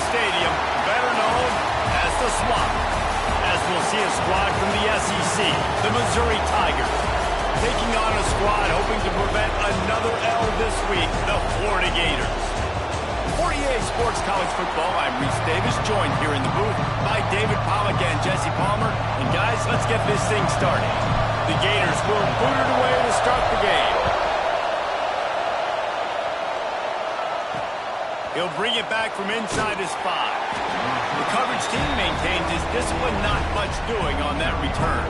Stadium, better known as the Swamp, as we'll see a squad from the SEC, the Missouri Tigers, taking on a squad hoping to prevent another L this week, the Florida Gators. For EA Sports College Football, I'm Reese Davis, joined here in the booth by David Pollack and Jesse Palmer. And guys, let's get this thing started. The Gators will boot it away to start the game. He'll bring it back from inside his 5. The coverage team maintains his discipline, not much doing on that return.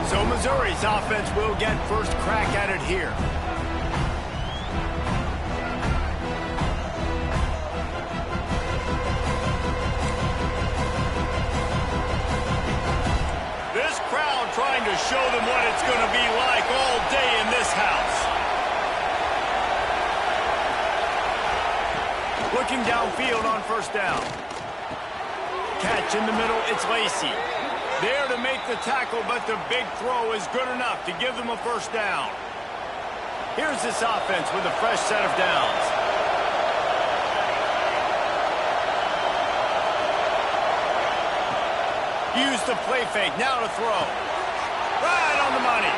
So Missouri's offense will get first crack at it here. This crowd trying to show them what it's going to be like all day in this house. Looking downfield on first down. Catch in the middle, it's Lacey. There to make the tackle, but the big throw is good enough to give them a first down. Here's this offense with a fresh set of downs. Use the play fake, now to throw. Right on the money.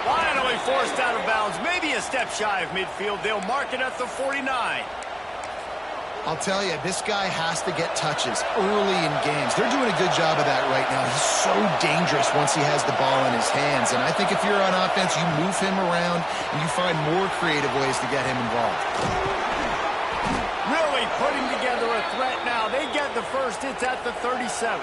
Finally forced out of bounds, maybe a step shy of midfield. They'll mark it at the 49. I'll tell you, this guy has to get touches early in games. They're doing a good job of that right now. He's so dangerous once he has the ball in his hands. And I think if you're on offense, you move him around and you find more creative ways to get him involved. Really putting together a threat now. They get the first. It's at the 37.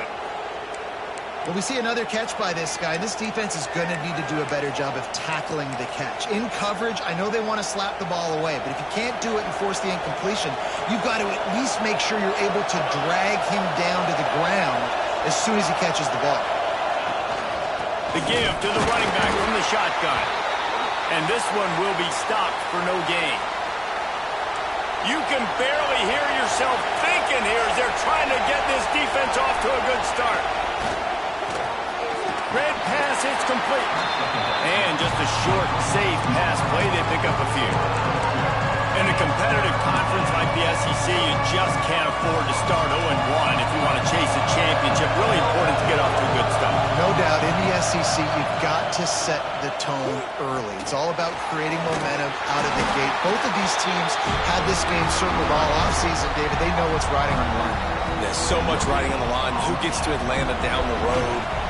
Well, we see another catch by this guy. This defense is going to need to do a better job of tackling the catch. In coverage, I know they want to slap the ball away, but if you can't do it and force the incompletion, you've got to at least make sure you're able to drag him down to the ground as soon as he catches the ball. The give to the running back from the shotgun. And this one will be stopped for no gain. You can barely hear yourself thinking here as they're trying to get this defense off to a good start. Red pass, it's complete. And just a short, safe pass play, they pick up a few. In a competitive conference like the SEC, you just can't afford to start 0-1 if you want to chase a championship. Really important to get off to a good start. No doubt, in the SEC, you've got to set the tone early. It's all about creating momentum out of the gate. Both of these teams had this game circled all offseason, David. They know what's riding on the line. There's so much riding on the line. Who gets to Atlanta down the road?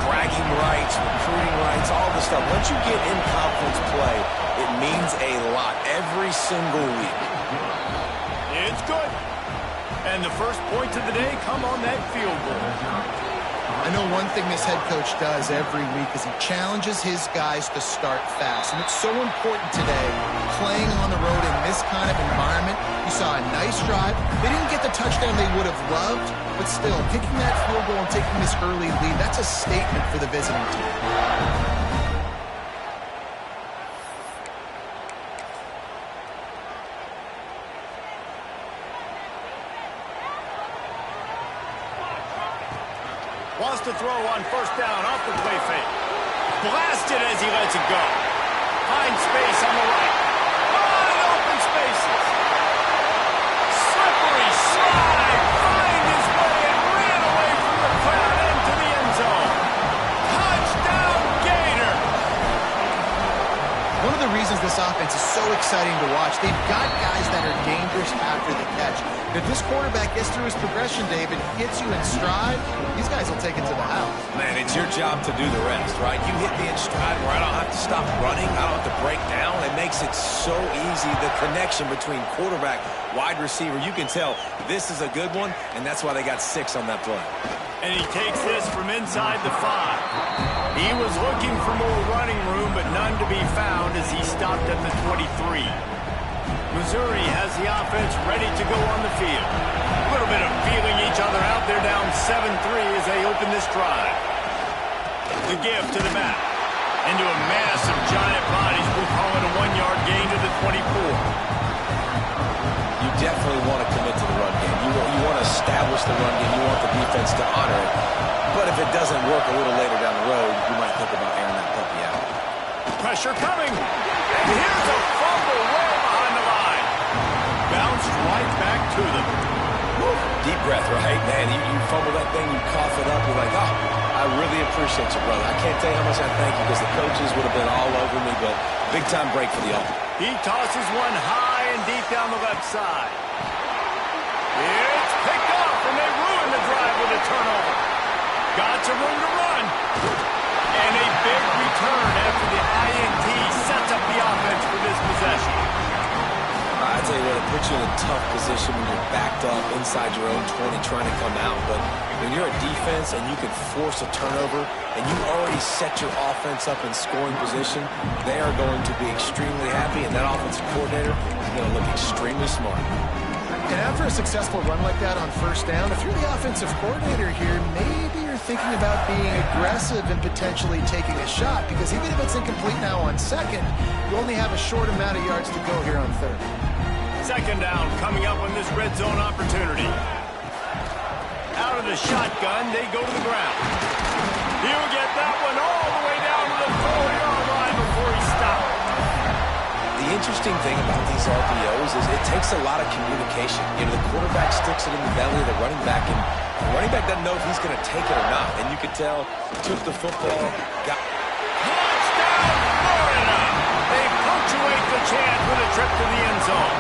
Bragging rights, recruiting rights, all this stuff. Once you get in conference play, it means a lot every single week. It's good. And the first points of the day come on that field goal. I know one thing this head coach does every week is he challenges his guys to start fast. And it's so important today, playing on the road in this kind of environment. You saw a nice drive. They didn't get the touchdown they would have loved, but still, kicking that field goal and taking this early lead, that's a statement for the visiting team. Wants to throw on first down off the play fake. Blasted as he lets it go. Finds space on the right. Wide open spaces. Slippery slide. Find his way and ran away from the crowd into the end zone. Touchdown, Gator. One of the reasons this offense is so exciting to watch, they've got guys that are dangerous after the catch. If this quarterback gets through his progression, David, gets you in stride, these guys will take it to the house. Man, it's your job to do the rest, right? You hit me in stride where I don't have to stop running. I don't have to break down. It makes it so easy. The connection between quarterback, wide receiver, you can tell this is a good one, and that's why they got 6 on that play. And he takes this from inside the 5. He was looking for more running room, but none to be found as he stopped at the 23. Missouri has the offense ready to go on the field. A little bit of feeling each other out. They're down 7-3 as they open this drive. The give to the back. Into a mass of giant bodies. We'll call it a 1-yard gain to the 24. You definitely want to commit to the run game. You want to establish the run game. You want the defense to honor it. But if it doesn't work a little later down the road, you might think about airing that puppy out. Pressure coming. And here's a fumble way behind the line. Bounced right back to them. Woo. deep breath, right? Man, you fumble that thing, you cough it up, you're like, oh, I really appreciate you, brother. I can't tell you how much I thank you because the coaches would have been all over me, but big-time break for the offense. He tosses one high and deep down the left side. It's picked off, and they ruin the drive with a turnover. Got some room to run. And a big return after the INT sets up the offense for this possession. I tell you what, it puts you in a tough position when you're backed up inside your own 20 trying to come out. But when you're a defense and you can force a turnover and you already set your offense up in scoring position, they are going to be extremely happy, and that offensive coordinator is going to look extremely smart. And after a successful run like that on first down, if you're the offensive coordinator here, maybe you're thinking about being aggressive and potentially taking a shot, because even if it's incomplete now on second, you only have a short amount of yards to go here on third. Second down coming up on this red zone opportunity. Out of the shotgun, they go to the ground. He'll get that one all the way down to the 4-yard line before he stopped. The interesting thing about these RPOs is it takes a lot of communication. You know, the quarterback sticks it in the belly of the running back, and the running back doesn't know if he's going to take it or not. And you could tell, took the football, got... Touchdown, Florida! They punctuate the chant with a trip to the end zone.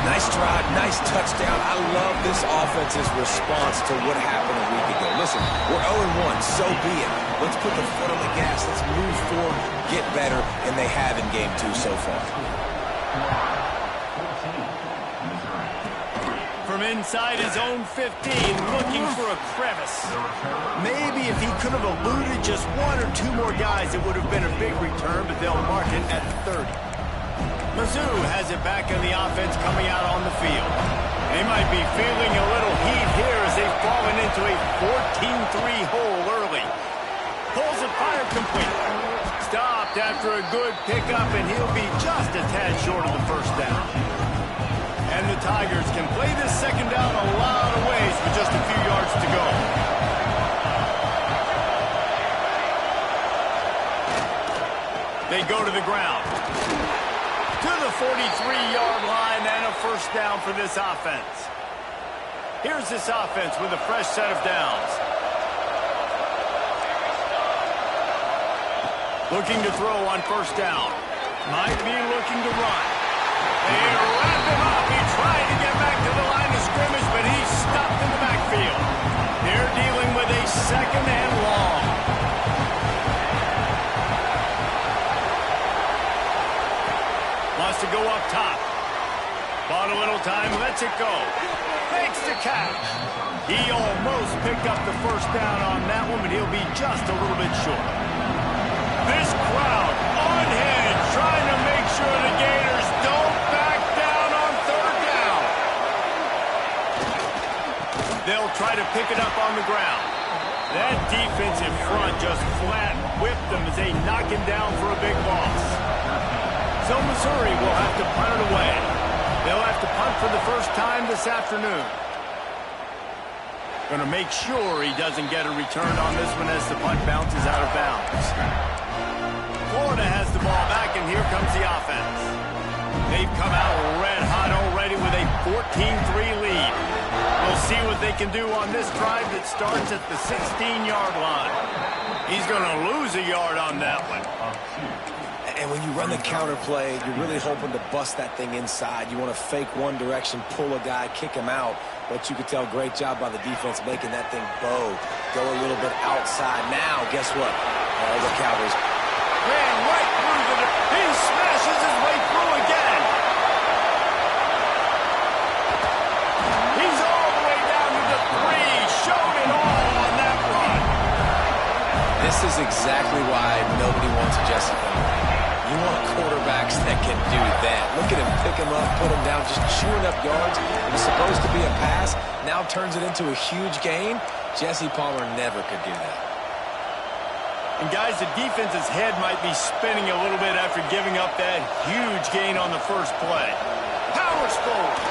Nice drive, nice touchdown. I love this offense's response to what happened a week ago. Listen, we're 0-1, so be it. Let's put the foot on the gas. Let's move forward, get better, and they have in Game 2 so far. From inside his own 15, looking for a crevice. Maybe if he could have eluded just one or two more guys, it would have been a big return, but they'll mark it at the 30. Mizzou has it back in the offense coming out on the field. They might be feeling a little heat here as they've fallen into a 14-3 hole early. Pulls it, fire complete. Stopped after a good pickup, and he'll be just a tad short of the first down. And the Tigers can play this second down a lot of ways with just a few yards to go. They go to the ground. To the 43-yard line and a first down for this offense. Here's this offense with a fresh set of downs. Looking to throw on first down. Might be looking to run. They wrap him up. He tried to get back to the line of scrimmage, but he's stopped in the backfield. They're dealing with a second and long. Wants to go up top. Bought a little time, lets it go. Fakes the catch. He almost picked up the first down on that one, but he'll be just a little bit short. This crowd unhinged, trying to make sure the Gators don't back down on third down. They'll try to pick it up on the ground. That defense in front just flat whipped them as they knock him down for a big loss. So Missouri will have to punt it away. They'll have to punt for the first time this afternoon. Going to make sure he doesn't get a return on this one as the punt bounces out of bounds. Florida has the ball back, and here comes the offense. They've come out red hot already with a 14-3 lead. We'll see what they can do on this drive that starts at the 16-yard line. He's going to lose a yard on that one. And when you run the counter play, you're really hoping to bust that thing inside. You want to fake one direction, pull a guy, kick him out. But you could tell, great job by the defense making that thing bow. Go a little bit outside. Now, guess what? Oh, the Cowboys. Ran right through the... He smashes his way through again. He's all the way down to the 3. Showed it all on that run. This is exactly why nobody wants Jesse Bates. You want quarterbacks that can do that. Look at him pick him up, put him down, just chewing up yards. It was supposed to be a pass, now turns it into a huge gain. Jesse Palmer never could do that. And guys, the defense's head might be spinning a little bit after giving up that huge gain on the first play. Powers forward.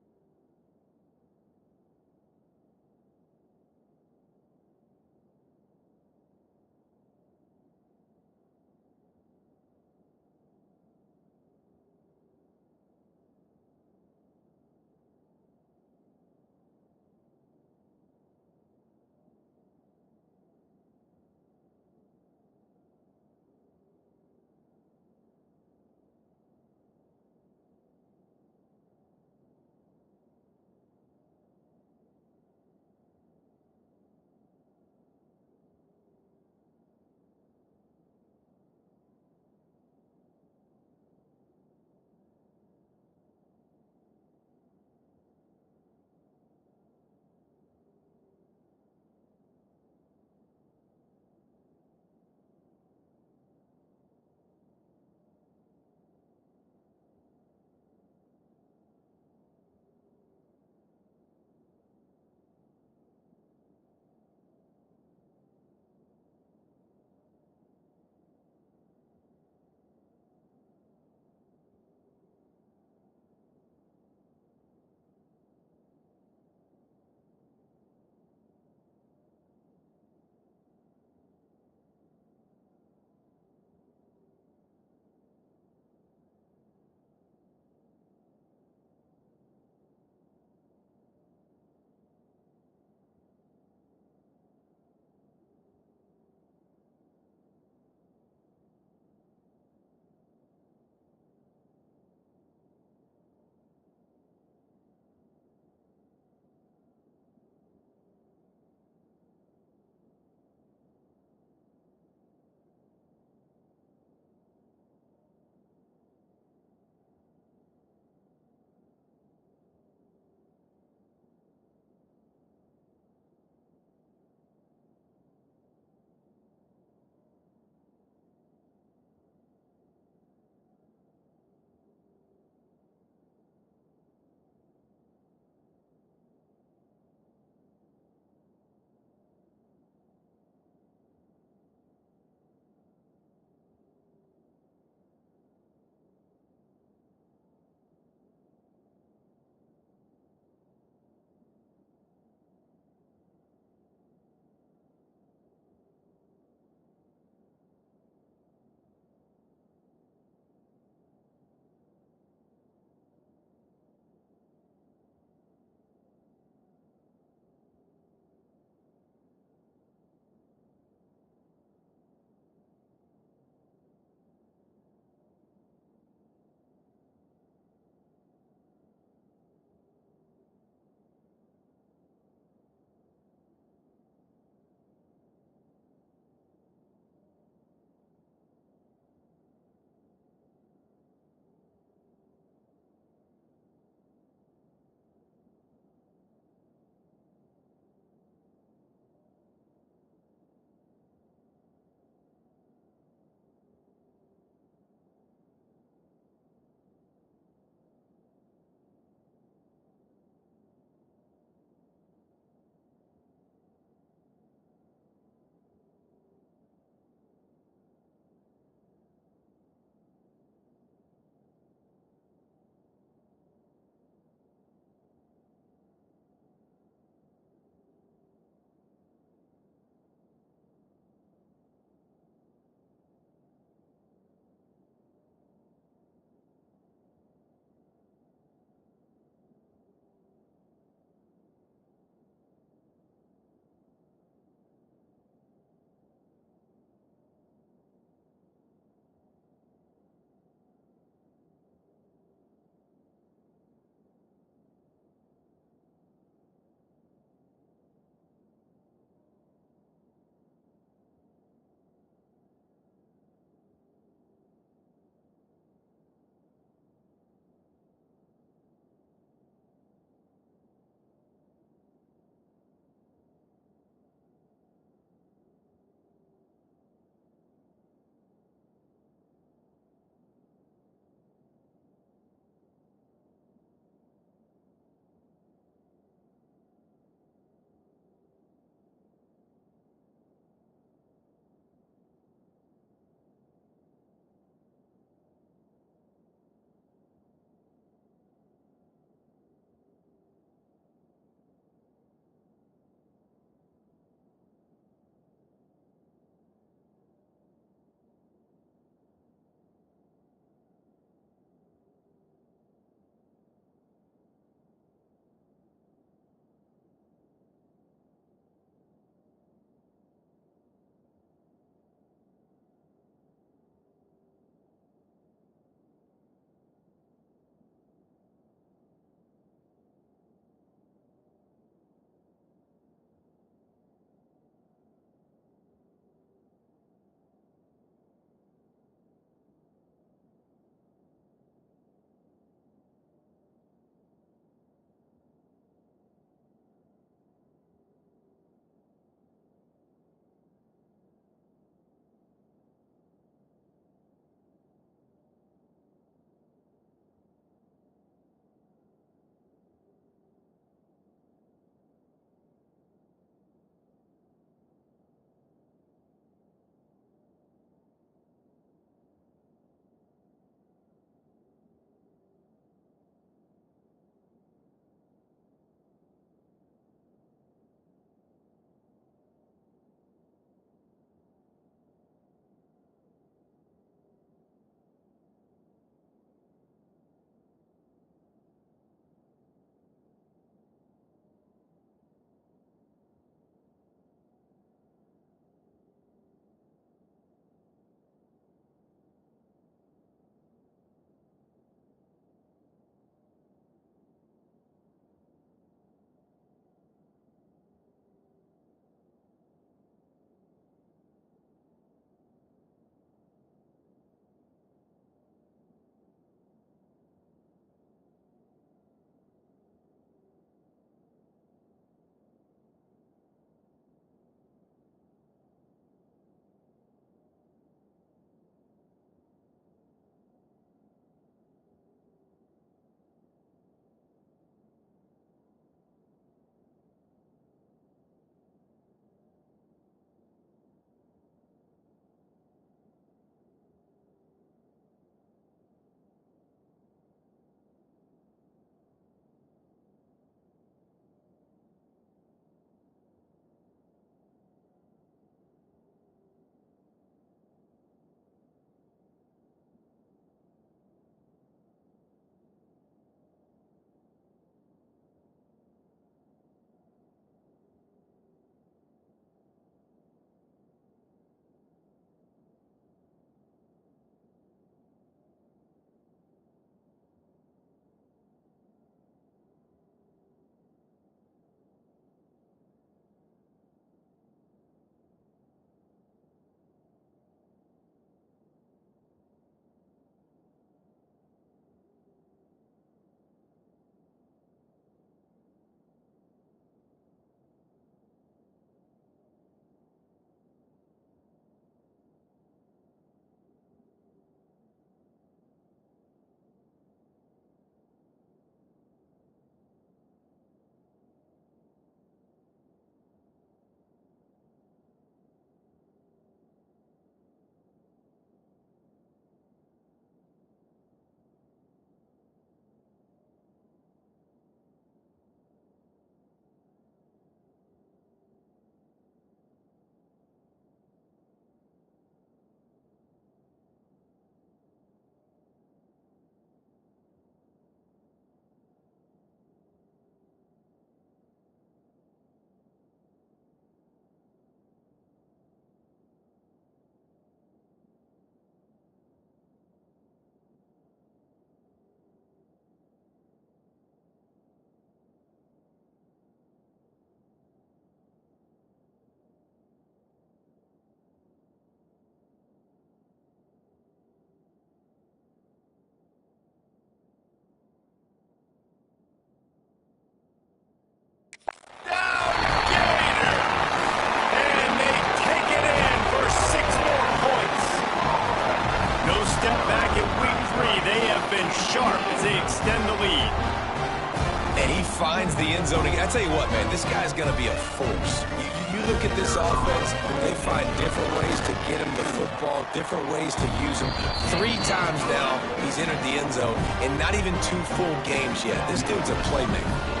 end zone again. I tell you what, man, this guy's going to be a force. You look at this offense, they find different ways to get him the football, different ways to use him. 3 times now he's entered the end zone, and not even 2 full games yet. This dude's a playmaker.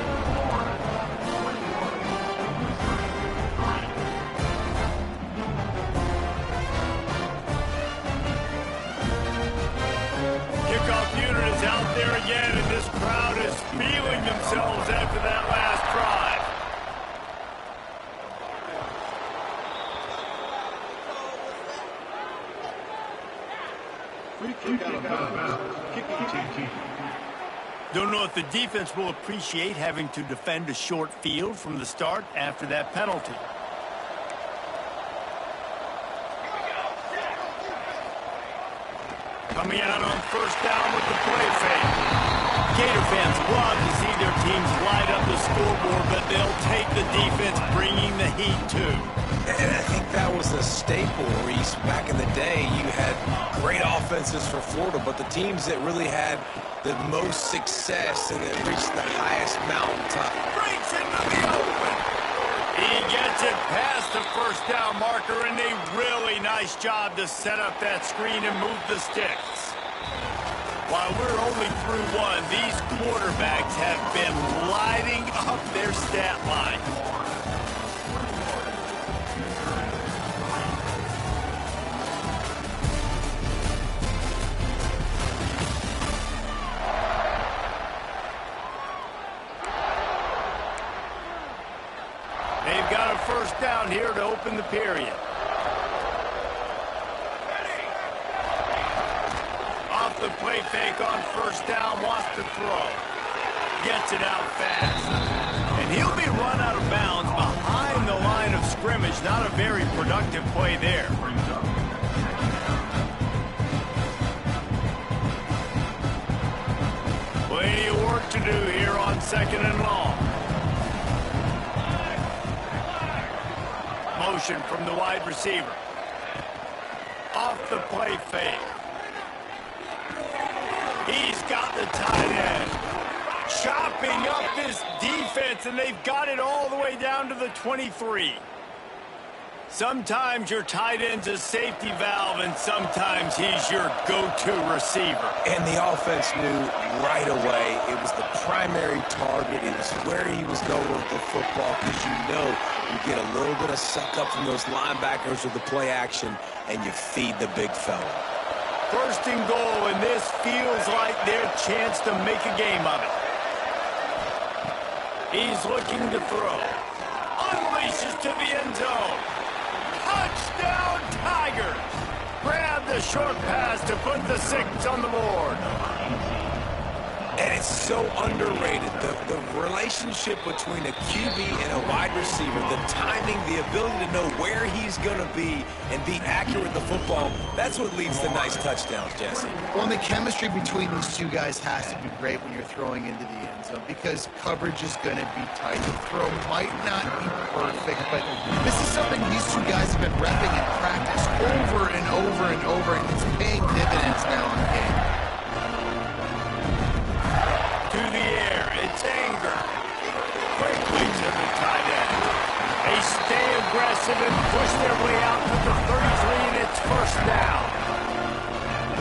Out there again, and this crowd is feeling themselves after that last drive. Don't know if the defense will appreciate having to defend a short field from the start after that penalty. Coming out on first down with the play fake. Gator fans love to see their teams light up the scoreboard, but they'll take the defense bringing the heat too. And I think that was a staple, Reese. Back in the day, you had great offenses for Florida, but the teams that really had the most success and that reached the highest mountaintop. Breaks into the open. He gets it past the first down marker, and a really nice job to set up that screen and move the sticks. While we're only through one, these quarterbacks have been lighting up their stat line. They've got a first down here to open the period. Off the play fake on first down, wants to throw. Gets it out fast. And he'll be run out of bounds behind the line of scrimmage. Not a very productive play there. Plenty of work to do here on second and long. Motion from the wide receiver. Off the play fake. He's got the tight end. Chopping up this defense, and they've got it all the way down to the 23. Sometimes your tight end's a safety valve, and sometimes he's your go-to receiver. And the offense knew right away it was the primary target. It was where he was going with the football, because you know you get a little bit of suck up from those linebackers with the play action, and you feed the big fella. First and goal, and this feels like their chance to make a game of it. He's looking to throw. Unleashes to the end zone. Touchdown, Tigers! Grab the short pass to put the 6 on the board. And it's so underrated. The relationship between a QB and a wide receiver, the timing, the ability to know where he's going to be and be accurate with the football, that's what leads to nice touchdowns, Jesse. Well, and the chemistry between these two guys has to be great when you're throwing into the end zone, because coverage is going to be tight. The throw might not be perfect, but this is something these two guys have been repping in practice over and over and over, and it's paying dividends now in the game. To the air, it's Anger. Quickly to the tight end. They stay aggressive and push their way out to the 33, and it's first down.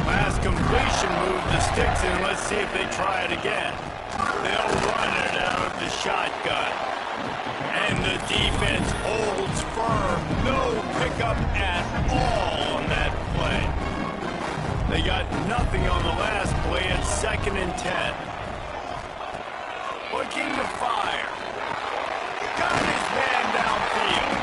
Last completion moved the sticks, and let's see if they try it again. They'll run it out of the shotgun. And the defense holds firm. No pickup at all on that play. They got nothing on the last play. It's 2nd and 10. Looking to fire. Got his man downfield.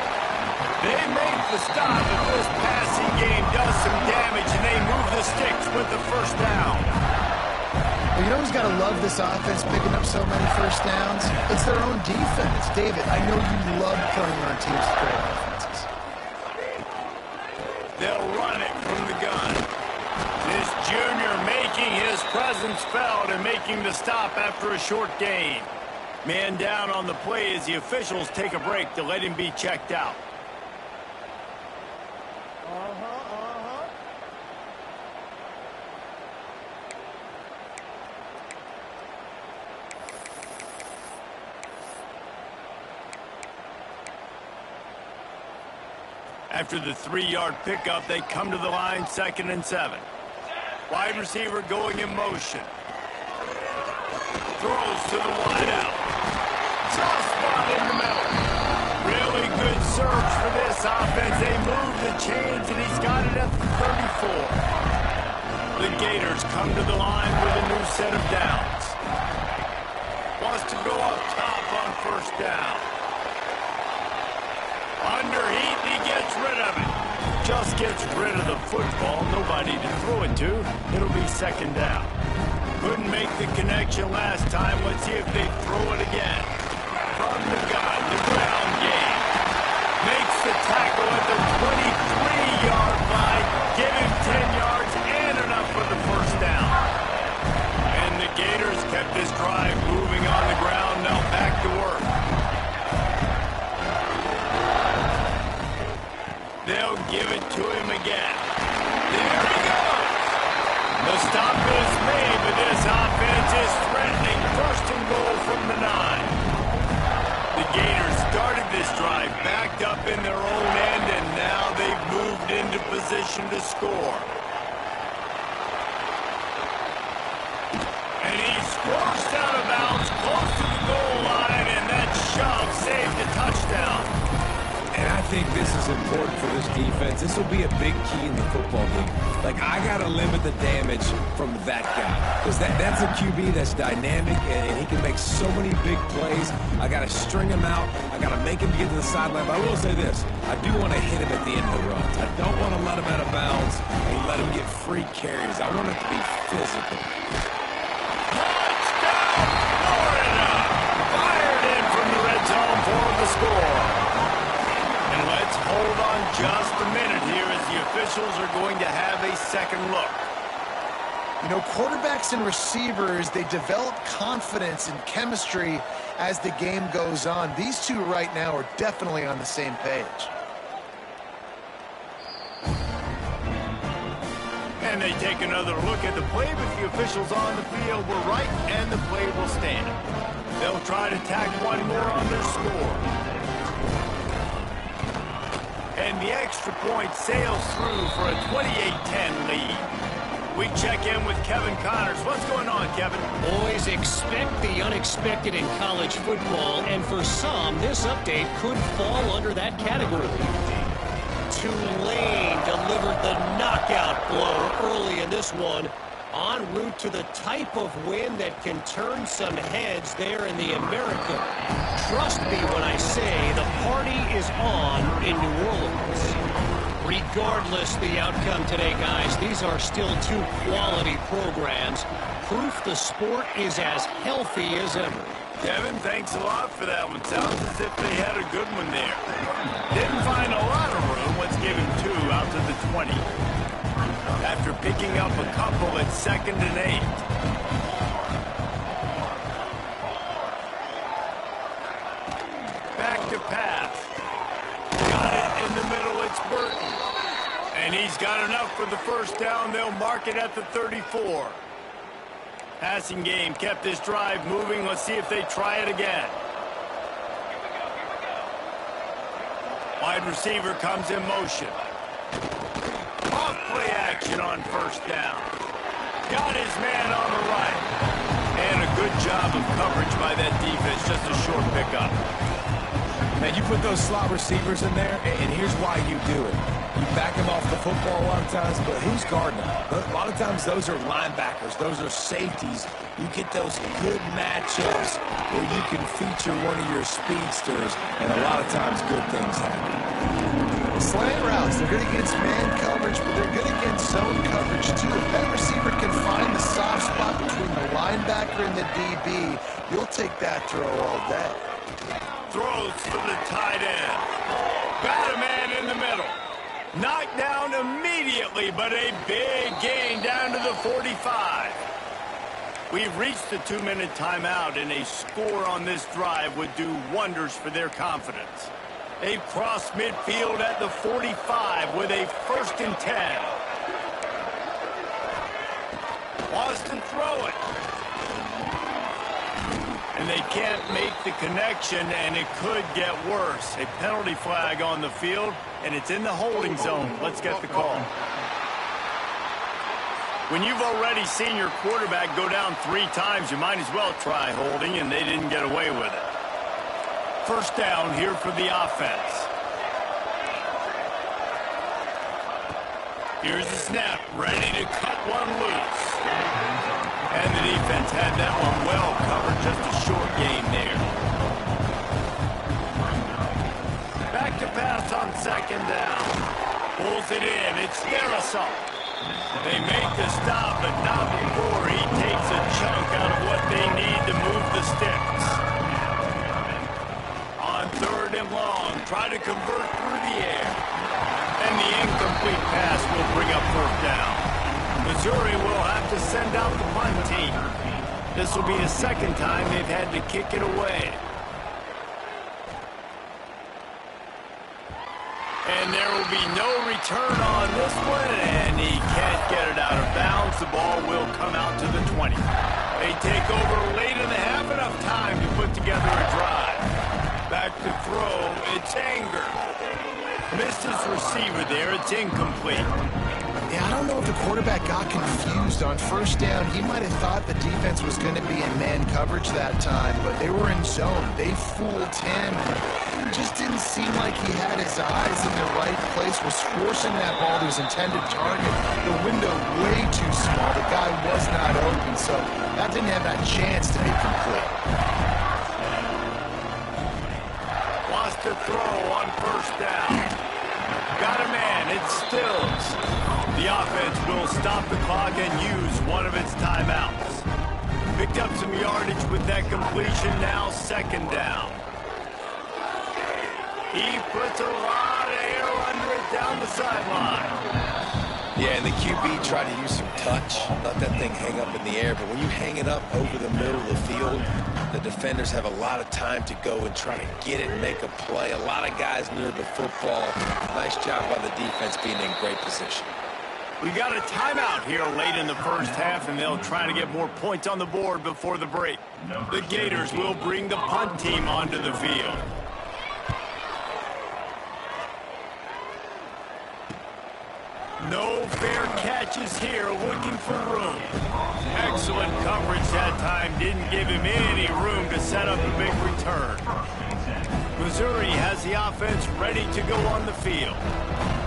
They make the stop, but this passing game does some damage, and they move the sticks with the first down. Well, you know who's got to love this offense picking up so many first downs? It's their own defense. David, I know you love playing on teams with great offenses. They'll run it from the gun. This junior making his presence felt and making the stop after a short gain. Man down on the play as the officials take a break to let him be checked out. After the 3-yard pickup, they come to the line, 2nd and 7. Wide receiver going in motion. Throws to the wideout. Soft spot in the middle. Really good search for this offense. They move the chains, and he's got it at the 34. The Gators come to the line with a new set of downs. Wants to go up top on 1st down. Under heat, he gets rid of it. Just gets rid of the football. Nobody to throw it to. It'll be 2nd down. Couldn't make the connection last time. Let's see if they throw it again. From the gun, the ground game. Makes the tackle at the 23-yard line. Give him 10 yards and enough for the 1st down. And the Gators kept this drive moving on the ground. Now back to work. They'll give it to him again. There he goes. The stop is made, but this offense is threatening. 1st and goal from the 9. The Gators started this drive backed up in their own end, and now they've moved into position to score. And he's squashed out of bounds close to the goal line, and that shove saved a touchdown. And I think this is important for this defense. This will be a big key in the football game. Like, I got to limit the damage from that guy. Because that's a QB that's dynamic, and he can make so many big plays. I got to string him out. I got to make him get to the sideline. But I will say this. I do want to hit him at the end of the runs. I don't want to let him out of bounds and let him get free carries. I want it to be physical. Touchdown, Florida! Fired in from the red zone for the score. Let's hold on just a minute here as the officials are going to have a second look. You know, quarterbacks and receivers, they develop confidence and chemistry as the game goes on. These two right now are definitely on the same page. And they take another look at the play, but the officials on the field were right, and the play will stand. They'll try to tack one more on their score. And the extra point sails through for a 28-10 lead. We check in with Kevin Connors. What's going on, Kevin? Boys, expect the unexpected in college football, and for some, this update could fall under that category. Tulane delivered the knockout blow early in this one, en route to the type of win that can turn some heads there in the America. Trust me when I say the party is on in New Orleans. Regardless the outcome today, guys, these are still two quality programs. Proof the sport is as healthy as ever. Kevin, thanks a lot for that one. Sounds as if they had a good one there. Didn't find a lot of room. Let's give him 2 out to the 20. After picking up a couple at 2nd and 8. Back to pass. Got it in the middle. It's Burton. And he's got enough for the 1st down. They'll mark it at the 34. Passing game kept this drive moving. Let's see if they try it again. Wide receiver comes in motion. Off play action on 1st down. Got his man on the right. And a good job of coverage by that defense. Just a short pickup. Man, you put those slot receivers in there, and here's why you do it. You back them off the football a lot of times, but who's guarding them? A lot of times those are linebackers. Those are safeties. You get those good matchups where you can feature one of your speedsters, and a lot of times good things happen. Slant routes, they're good against man coverage, but they're good against zone coverage too. If that receiver can find the soft spot between the linebacker and the DB, you'll take that throw all day. Throws for the tight end. Got a man in the middle. Knocked down immediately, but a big gain down to the 45. We've reached the 2-minute timeout, and a score on this drive would do wonders for their confidence. They've crossed midfield at the 45 with a 1st and 10. Wants to throw it. And they can't make the connection, and it could get worse. A penalty flag on the field, and it's in the holding zone. Let's get the call. When you've already seen your quarterback go down 3 times, you might as well try holding, and they didn't get away with it. First down here for the offense. Here's the snap, ready to cut one loose. And the defense had that one well covered, just a short game there. Back to pass on second down. Pulls it in, it's Darrisaw. They make the stop, but not before he takes a chunk out of what they need to move the sticks. On 3rd and long, try to convert through the air. And the incomplete pass will bring up 4th down. Missouri will have to send out the punt team. This will be the 2nd time they've had to kick it away. And there will be no return on this one, and he can't get it out of bounds. The ball will come out to the 20. They take over late in the half, enough time to put together a drive. Back to throw, it's Anger. Missed his receiver there, it's incomplete. Yeah, I don't know if the quarterback got confused on 1st down. He might have thought the defense was going to be in man coverage that time, but they were in zone. They fooled him. It just didn't seem like he had his eyes in the right place, was forcing that ball to his intended target. The window way too small. The guy was not open, so that didn't have that chance to be complete. Wants to throw on 1st down. Got a man, it's Stills. The offense will stop the clock and use one of its timeouts. Picked up some yardage with that completion, now 2nd down. He puts a lot of air under it down the sideline. Yeah, and the QB tried to use some touch, let that thing hang up in the air. But when you hang it up over the middle of the field, the defenders have a lot of time to go and try to get it and make a play. A lot of guys near the football. Nice job by the defense being in great position. We got a timeout here late in the 1st half, and they'll try to get more points on the board before the break. The Gators will bring the punt team onto the field. No fair catches here, looking for room. Excellent coverage that time, didn't give him any room to set up a big return. Missouri has the offense ready to go on the field.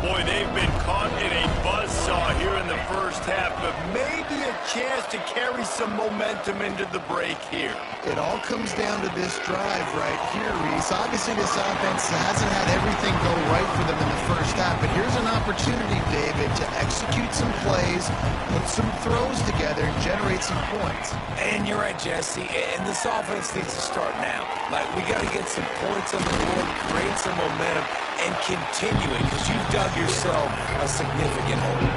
Boy, they've been caught in a buzzsaw here in the 1st half, but maybe a chance to carry some momentum into the break here. It all comes down to this drive right here, Reese. Obviously, this offense hasn't had everything go right for them in the 1st half, but here's an opportunity, David, to execute some plays, put some throws together, and generate some points. And you're right, Jesse. And this offense needs to start now. Like, we got to get some points on the board, create some momentum, and continue it, because you've dug yourself a significant hole.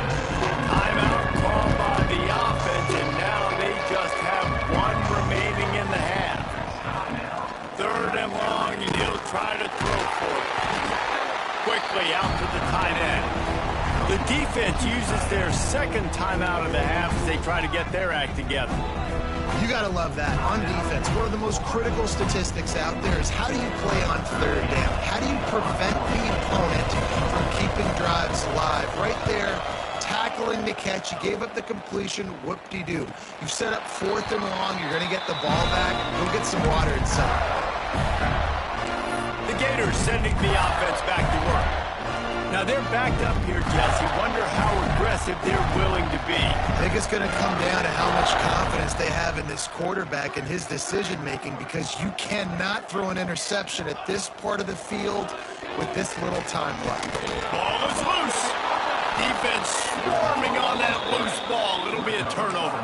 Timeout called by the offense, and now they just have one remaining in the half. 3rd and long, and he'll try to throw for it. Quickly out to the tight end. The defense uses their 2nd timeout of the half as they try to get their act together. You got to love that. On defense, one of the most critical statistics out there is how do you play on 3rd down? How do you prevent the opponent from keeping drives alive? Right there, tackling the catch. You gave up the completion. Whoop-de-doo. You've set up 4th and long. You're going to get the ball back. Go get some water inside. The Gators sending the offense back to work. Now they're backed up here, Jesse. Wonder how aggressive they're willing to be. I think it's going to come down to how much confidence they have in this quarterback and his decision-making, because you cannot throw an interception at this part of the field with this little time left. Ball is loose. Defense swarming on that loose ball. It'll be a turnover.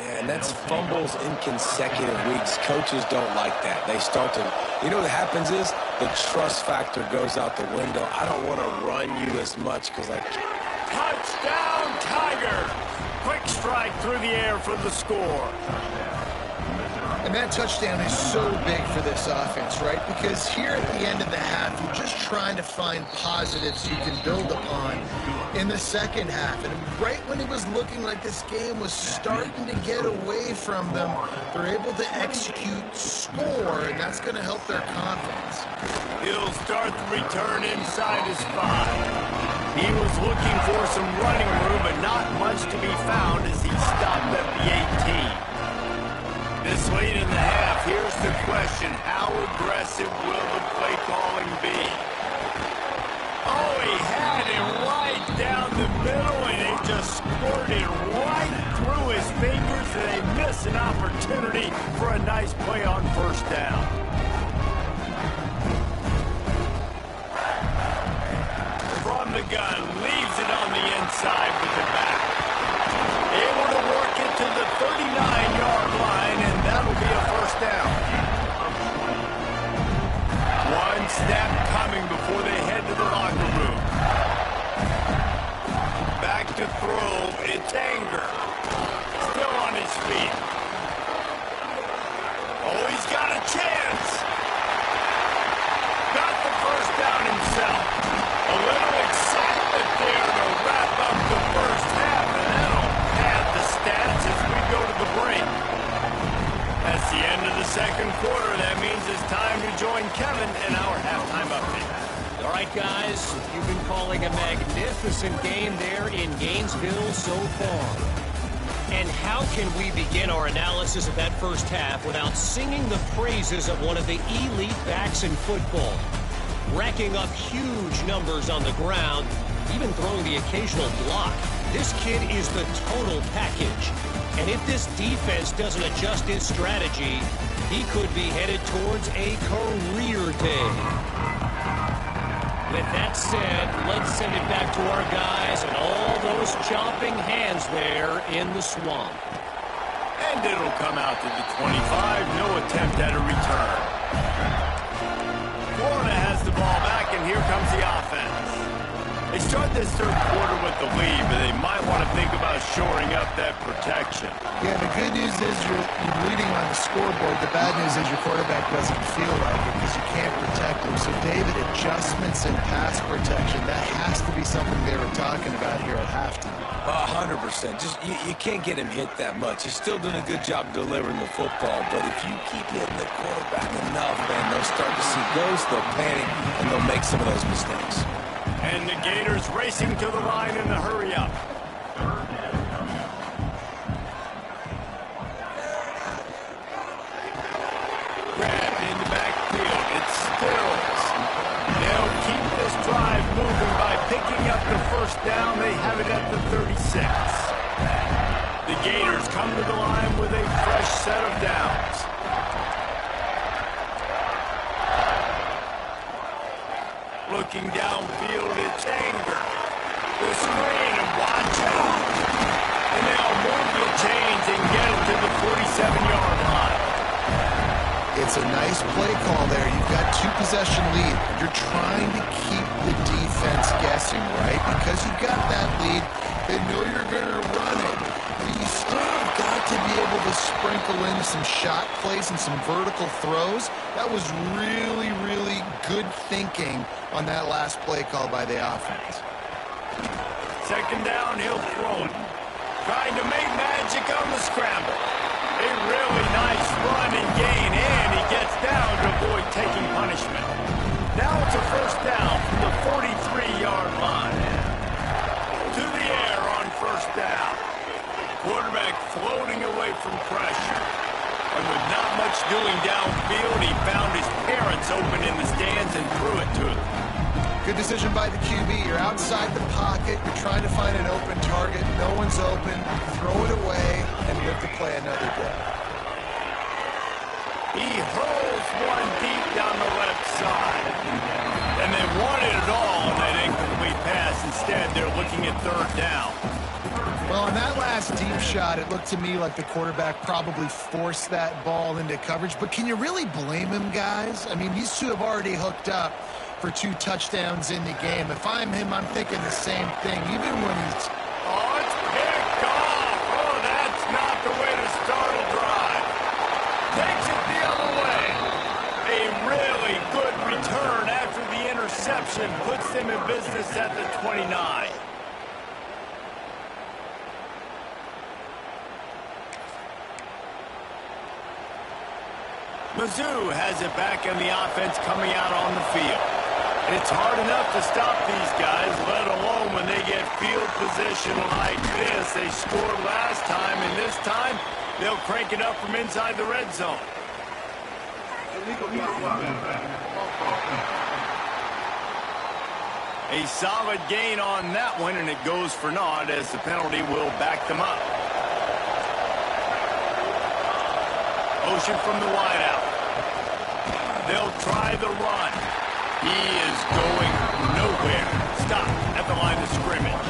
Yeah, and that's fumbles in consecutive weeks. Coaches don't like that. They start to, you know what happens is the trust factor goes out the window. I don't want to run you as much because I can't. Touchdown, Tiger. Quick strike through the air for the score. And that touchdown is so big for this offense, right? Because here at the end of the half, you're just trying to find positives you can build upon in the second half. And right when it was looking like this game was starting to get away from them, they're able to execute, score, and that's going to help their confidence. He'll start the return inside his 5. He was looking for some running room, but not much to be found as he stopped at the 18. This late in the half, here's the question: how aggressive will the play calling be? Oh, he had it right down the middle, and it just squirted right through his fingers, and they miss an opportunity for a nice play on first down. From the gun, leaves it on the inside with the back. Able to work it to the 39-yard line, and that'll be a first down. One snap coming before they head to the locker room. Back to throw, it's Anger. Still on his feet. Oh, he's got a chance. Got the first down himself. A little excitement there to wrap up the first half, and that'll pad the stats as we go to the break. That's the end of the second quarter. That means it's time to join Kevin in our halftime update. All right, guys, you've been calling a magnificent game there in Gainesville so far. And how can we begin our analysis of that first half without singing the praises of one of the elite backs in football? Racking up huge numbers on the ground, even throwing the occasional block. This kid is the total package. And if this defense doesn't adjust his strategy, he could be headed towards a career day. With that said, let's send it back to our guys and all those chopping hands there in the swamp. And it'll come out to the 25. No attempt at a return. Florida has the ball back, and here comes the offense. They start this third quarter with the lead, but they might want to think about shoring up that protection. Yeah, the good news is you're leading on the scoreboard. The bad news is your quarterback doesn't feel like it because you can't protect him. So, David, adjustments and pass protection, that has to be something they were talking about here at halftime. 100%. Just you can't get him hit that much. He's still doing a good job delivering the football, but if you keep hitting the quarterback enough, man, they'll start to see ghosts, they'll panic, and they'll make some of those mistakes. And the Gators racing to the line in the hurry up. Grabbed in the backfield. It's Stills. They'll keep this drive moving by picking up the first down. They have it at the 36. The Gators come to the line with a fresh set of downs. Looking downfield, it's Anger. The screen, and watch out. And they'll move the chains and get it to the 47-yard line. It's a nice play call there. You've got two-possession lead. You're trying to keep the defense guessing, right? Because you've got that lead, they know you're going to run it. But you still have got to be able to sprinkle in some shot plays and some vertical throws. That was really, really good thinking on that last play call by the offense. Second down, he'll throw it. Trying to make magic on the scramble. A really nice run and gain, and he gets down to avoid taking punishment. Now it's a first down from the 43-yard line. To the air on first down. Quarterback floating away from pressure. And with not much doing downfield, he found his parents open in the stands and threw it to them. Good decision by the QB. You're outside the pocket. You're trying to find an open target. No one's open. Throw it away and live to play another day. He hurls one deep down the left side. And they wanted it all on that incomplete pass. Instead, they're looking at third down. Well, on that last deep shot, it looked to me like the quarterback probably forced that ball into coverage. But can you really blame him, guys? I mean, these two have already hooked up for 2 touchdowns in the game. If I'm him, I'm thinking the same thing, even when he's... Oh, it's picked off. Oh, that's not the way to start a drive. They interception puts them in business at the 29. Mizzou has it back in the offense coming out on the field. It's hard enough to stop these guys, let alone when they get field position like this. They scored last time, and this time they'll crank it up from inside the red zone. A solid gain on that one, and it goes for naught as the penalty will back them up. Ocean from the wideout. They'll try the run. He is going nowhere. Stop at the line of scrimmage.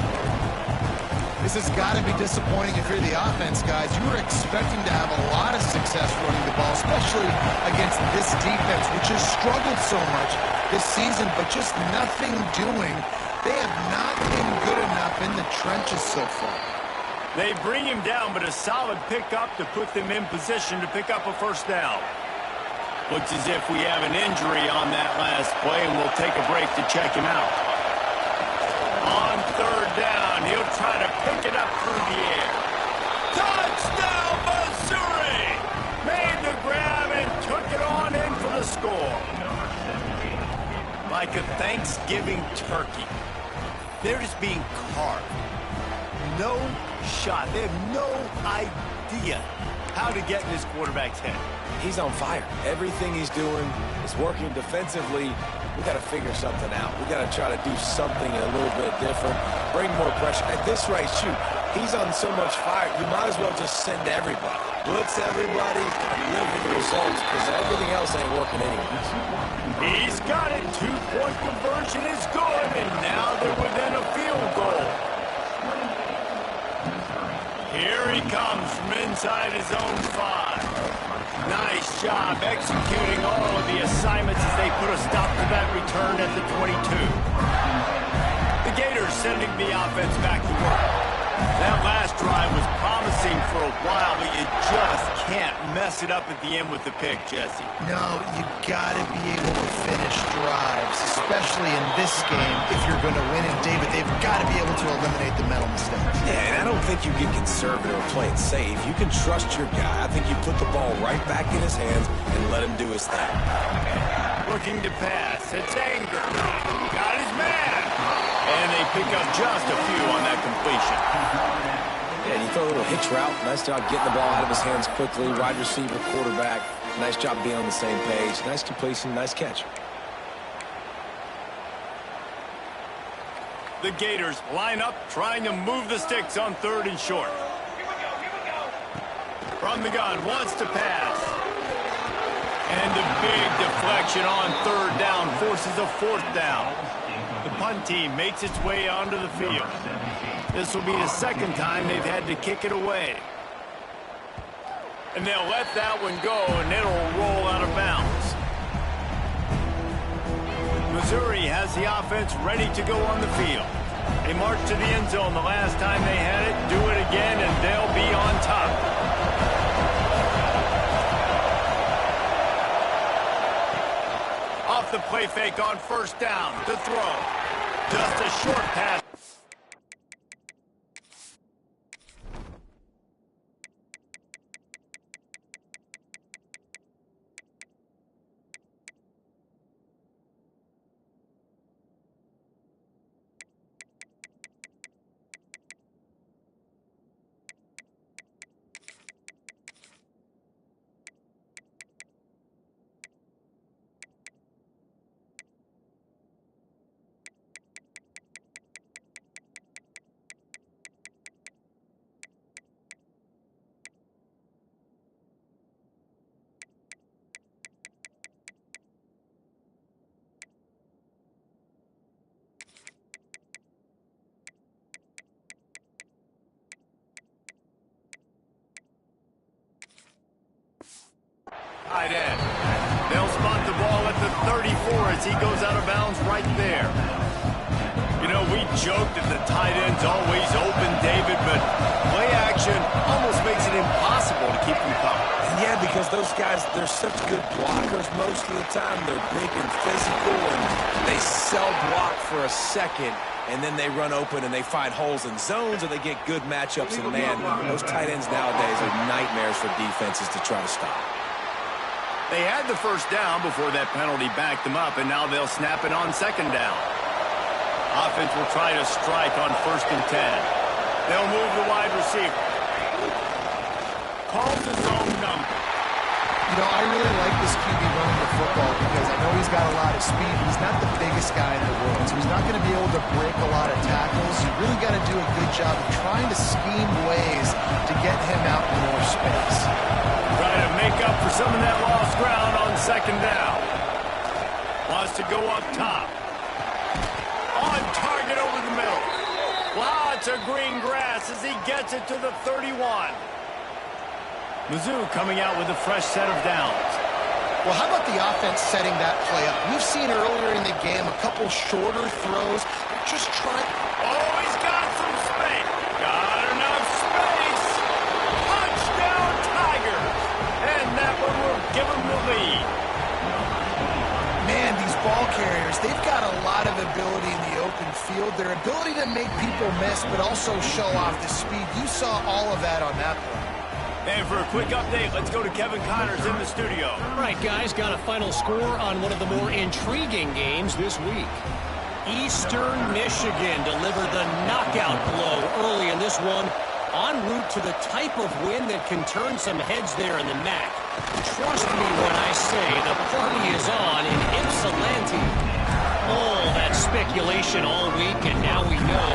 This has got to be disappointing if you're the offense, guys. You were expecting to have a lot of success running the ball, especially against this defense, which has struggled so much this season, but just nothing doing. They have not been good enough in the trenches so far. They bring him down, but a solid pickup to put them in position to pick up a first down. Looks as if we have an injury on that last play, and we'll take a break to check him out. On third down, he'll try to pick it up through the air. Touchdown, Missouri! Made the grab and took it on in for the score. Like a Thanksgiving turkey, they're just being carved. No shot. They have no idea how to get in this quarterback's head. He's on fire. Everything he's doing is working defensively. We got to figure something out. We got to try to do something a little bit different. Bring more pressure. At this rate, shoot, he's on so much fire, you might as well just send everybody. Blitz everybody, live with the results, because everything else ain't working anyway. He's got it. Two-point conversion is good, and now they're within a field goal. Here he comes from inside his own 5. Nice job executing all of the assignments as they put a stop to that return at the 22. The Gators sending the offense back to work. That last drive was promising for a while, but you just can't mess it up at the end with the pick, Jesse. No, you got to be able to finish drives, especially in this game. If you're going to win it, David, they've got to be able to eliminate the mental mistakes. Yeah, and I don't think you get conservative or play it safe. You can trust your guy. I think you put the ball right back in his hands and let him do his thing. Looking to pass. It's Anger. Got his man. And they pick up just a few on that completion. Yeah, you throw a little hitch route. Nice job getting the ball out of his hands quickly. Wide receiver, quarterback. Nice job being on the same page. Nice completion, nice catch. The Gators line up, trying to move the sticks on third and short. From the gun, wants to pass. And a big deflection on third down forces a fourth down. The punt team makes its way onto the field. This will be the second time they've had to kick it away. And they'll let that one go, and it'll roll out of bounds. Missouri has the offense ready to go on the field. They march to the end zone the last time they had it, do it again, and they'll be on top. Off the play fake on first down to throw. Just a short pass. Tight end. They'll spot the ball at the 34 as he goes out of bounds right there. You know, we joked that the tight end's always open, David, but play action almost makes it impossible to keep them covered. Yeah, because those guys, they're such good blockers most of the time. They're big and physical, and they cell block for a second, and then they run open and they find holes in zones, or they get good matchups. And, man, those tight ends nowadays are nightmares for defenses to try to stop. They had the first down before that penalty backed them up, and now they'll snap it on second down. Offense will try to strike on 1st and 10. They'll move the wide receiver. Calls his own number. You know, I really like this QB running the football because I know he's got a lot of speed. He's not the biggest guy in the world, so he's not going to be able to break a lot of tackles. You really got to do a good job of trying to scheme ways to get him out in more space. Try to make up for some of that lost ground on second down. Wants to go up top. On target over the middle. Lots of green grass as he gets it to the 31. Mizzou coming out with a fresh set of downs. Well, how about the offense setting that play up? We've seen earlier in the game a couple shorter throws. Just try. Oh, he's got some space. Got enough space. Touchdown, Tigers. And that one will give him the lead. Man, these ball carriers, they've got a lot of ability in the open field. Their ability to make people miss, but also show off the speed. You saw all of that on that play. And for a quick update, let's go to Kevin Connors in the studio. All right, guys, got a final score on one of the more intriguing games this week. Eastern Michigan delivered the knockout blow early in this one, en route to the type of win that can turn some heads there in the MAC. Trust me when I say the party is on in Ypsilanti. All that speculation all week, and now we know.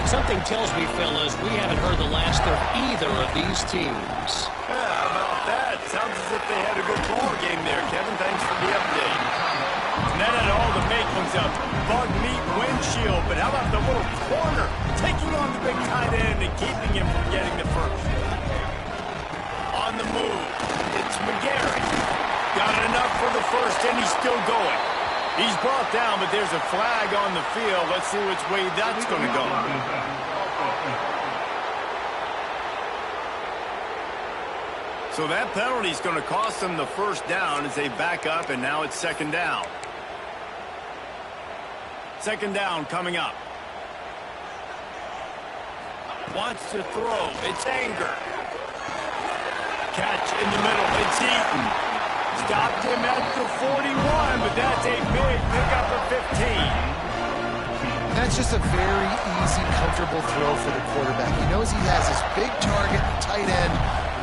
Something tells me, fellas, we haven't heard the last of either of these teams. Yeah, how about that? Sounds as if they had a good ball game there, Kevin. Thanks for the update. And that had all the makings of bug meat windshield, but how about the little corner taking on the big tight end and keeping him from getting the first? On the move, it's McGarry. Got enough for the first, and he's still going. He's brought down, but there's a flag on the field. Let's see which way that's going to go. So that penalty is going to cost them the first down as they back up, and now it's second down. Second down coming up. Wants to throw. It's Anger. Catch in the middle. It's Eaton. Stopped him at the 41, but that's a big pickup of 15. That's just a very easy, comfortable throw for the quarterback. He knows he has his big target, tight end,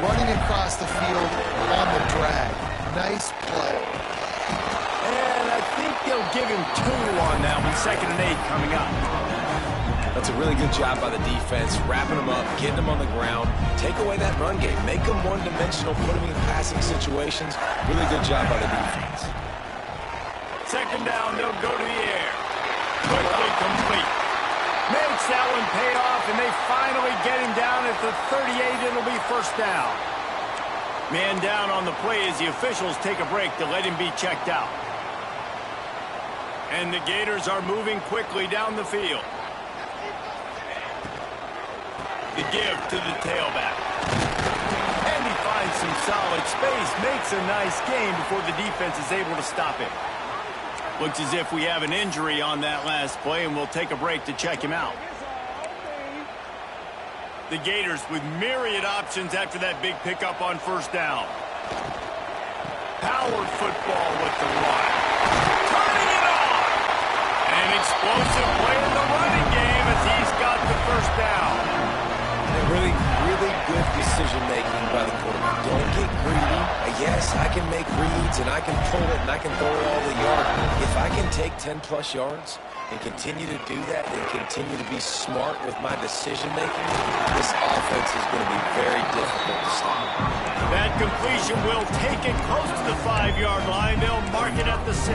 running across the field on the drag. Nice play. And I think they'll give him 2 on that one. 2nd and 8 coming up. That's a really good job by the defense, wrapping them up, getting them on the ground, take away that run game, make them one-dimensional, put them in passing situations. Really good job by the defense. Second down, they'll go to the air. Quickly complete. Makes that one pay off, and they finally get him down at the 38. It'll be first down. Man down on the play as the officials take a break to let him be checked out. And the Gators are moving quickly down the field. The give to the tailback. And he finds some solid space, makes a nice gain before the defense is able to stop him. Looks as if we have an injury on that last play, and we'll take a break to check him out. The Gators with myriad options after that big pickup on first down. Power football with the run. Turning it on! An explosive play in the running game as he's got the first down. Really, really good decision-making by the quarterback. Don't get greedy. Yes, I can make reads, and I can pull it, and I can throw it all the yard. If I can take 10-plus yards and continue to do that and continue to be smart with my decision-making, this offense is going to be very difficult to stop. That completion will take it close to the 5-yard line. They'll mark it at the 6.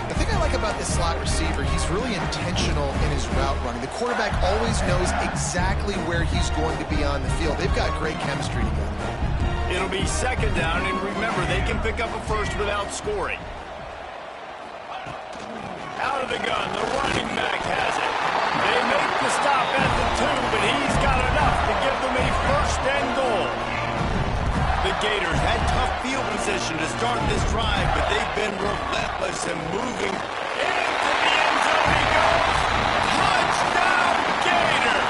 The thing I like about this slot receiver, he's really intentional in his route running. The quarterback always knows exactly where he's going to be on the field. They've got great chemistry together. It'll be second down, and remember, they can pick up a first without scoring. Out of the gun, the running back has it. They make the stop at the 2, but he's got enough to give them a first and goal. The Gators had tough field position to start this drive, but they've been relentless Listen, moving into the end zone he goes. Touchdown, Gator!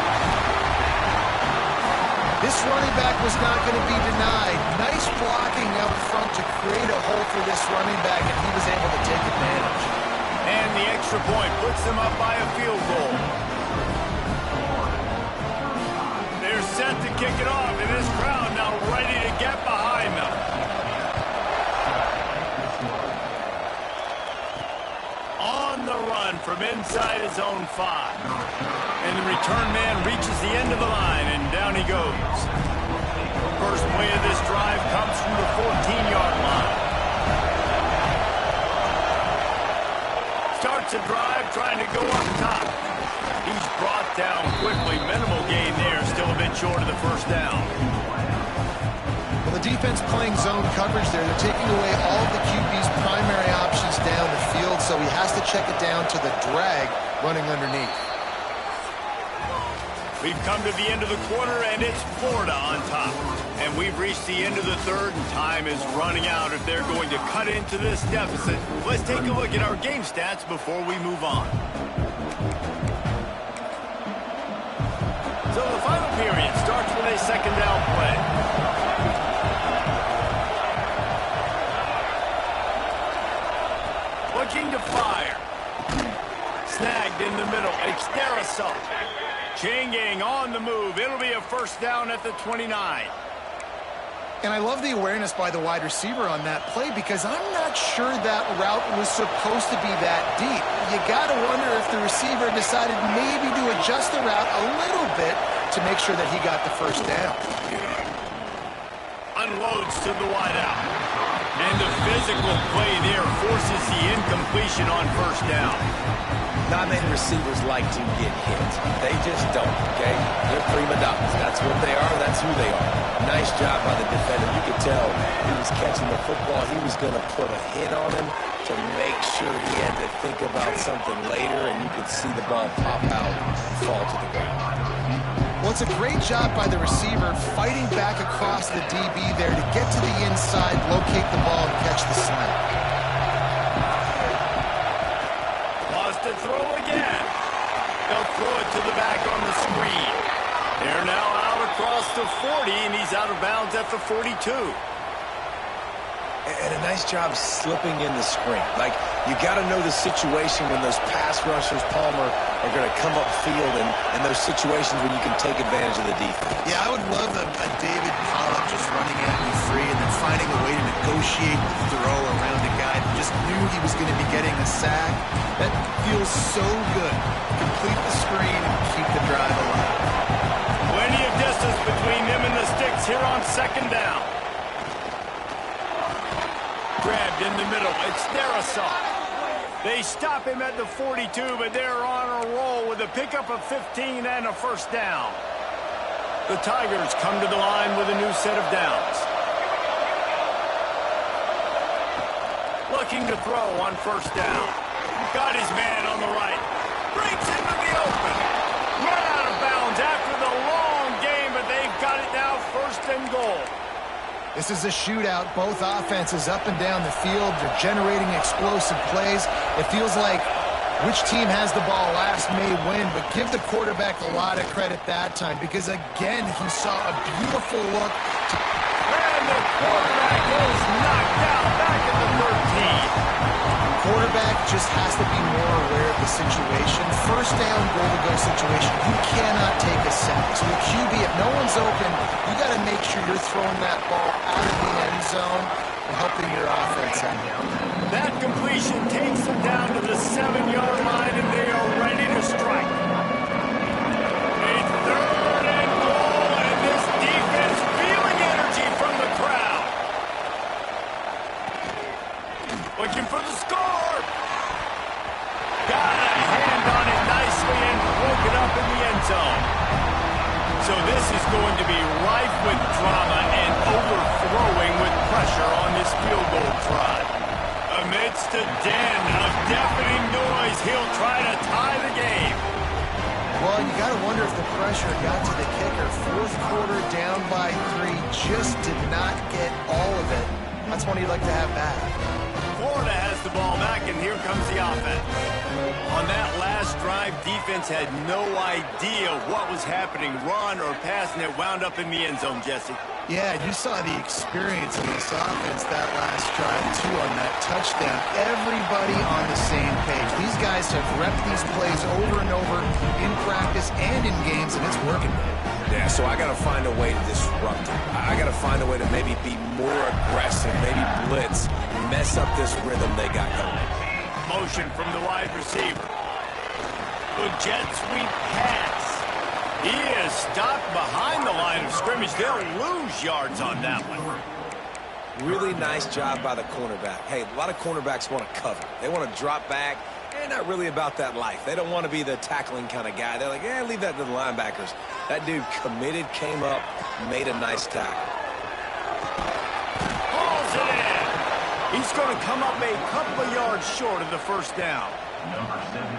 This running back was not going to be denied. Nice blocking up front to create a hole for this running back, and he was able to take advantage. And the extra point puts them up by a field goal. They're set to kick it off, and this crowd now ready to get behind them. On the run from inside his own 5. And the return man reaches the end of the line, and down he goes. First play of this drive comes from the 14-yard line. Starts a drive trying to go up top. He's brought down quickly. Minimal gain there, still a bit short of the first down. Well, the defense playing zone coverage there. They're taking away all of the QB's primary options down the field, so he has to check it down to the drag running underneath. We've come to the end of the quarter, and it's Florida on top. And we've reached the end of the third, and time is running out if they're going to cut into this deficit. Let's take a look at our game stats before we move on. So the final period starts with a second down play. Looking to fire. Snagged in the middle. It's Darrisaw. Chain gang on the move. It'll be a first down at the 29. And I love the awareness by the wide receiver on that play because I'm not sure that route was supposed to be that deep. You got to wonder if the receiver decided maybe to adjust the route a little bit to make sure that he got the first down. Unloads to the wideout. And the physical play there forces the incompletion on first down. Not many receivers like to get hit. They just don't, okay? They're prima donnas. That's what they are. That's who they are. Nice job by the defender. You could tell he was catching the football. He was going to put a hit on him to make sure he had to think about something later, and you could see the ball pop out and fall to the ground. Well, it's a great job by the receiver fighting back across the DB there to get to the inside, locate the ball, and catch the snap. To throw again. They'll throw it to the back on the screen. They're now out across the 40, and he's out of bounds at the 42. And a nice job slipping in the screen. Like, you got to know the situation when those pass rushers, Palmer, are going to come upfield and those situations when you can take advantage of the defense. Yeah, I would love a David Pollock just running at me free and then finding a way to negotiate the throw around a guy who just knew he was going to be getting a sack. That feels so good. Complete the screen and keep the drive alive. Plenty of distance between them and the sticks here on second down. Grabbed in the middle. It's Darrisaw. They stop him at the 42, but they're on a roll with a pickup of 15 and a first down. The Tigers come to the line with a new set of downs. Looking to throw on first down. Got his man on the right. Breaks into the open. Run out of bounds after the long game, but they've got it now first and goal. This is a shootout. Both offenses up and down the field. They're generating explosive plays. It feels like which team has the ball last may win, but give the quarterback a lot of credit that time because, again, he saw a beautiful look. And the quarterback is knocked out back at the 13. Quarterback just has to be more aware of the situation. First down, goal-to-go situation. You cannot take a sack. So the QB, if no one's open, you got to make sure you're throwing that ball out of the end zone and helping your offense out. That completion takes them down to the 7-yard line, and they are ready to strike. A third and goal, and this defense feeling energy from the crowd. Looking for the score. Got a hand on it nicely and broke it up in the end zone. So this is going to be rife with drama and overthrowing with pressure on this field goal try. Amidst a den of deafening noise, he'll try to tie the game. Well, you got to wonder if the pressure got to the kicker. Fourth quarter down by 3, just did not get all of it. That's one you'd like to have back. Florida has the ball back, and here comes the offense. On that last drive, defense had no idea what was happening, run or pass, and it wound up in the end zone, Jesse. Yeah, you saw the experience of this offense that last drive, too, on that touchdown. Everybody on the same page. These guys have repped these plays over and over in practice and in games, and it's working. Yeah, so I got to find a way to disrupt it. I got to find a way to maybe be more aggressive, maybe blitz, mess up this rhythm they got going. Motion from the wide receiver. The jet sweep pass. He is stopped behind the line of scrimmage. They'll lose yards on that one. Really nice job by the cornerback. Hey, a lot of cornerbacks want to cover. They want to drop back. They're not really about that life. They don't want to be the tackling kind of guy. They're like, yeah, leave that to the linebackers. That dude committed, came up, made a nice tackle. Hauls it in. He's going to come up a couple of yards short of the first down.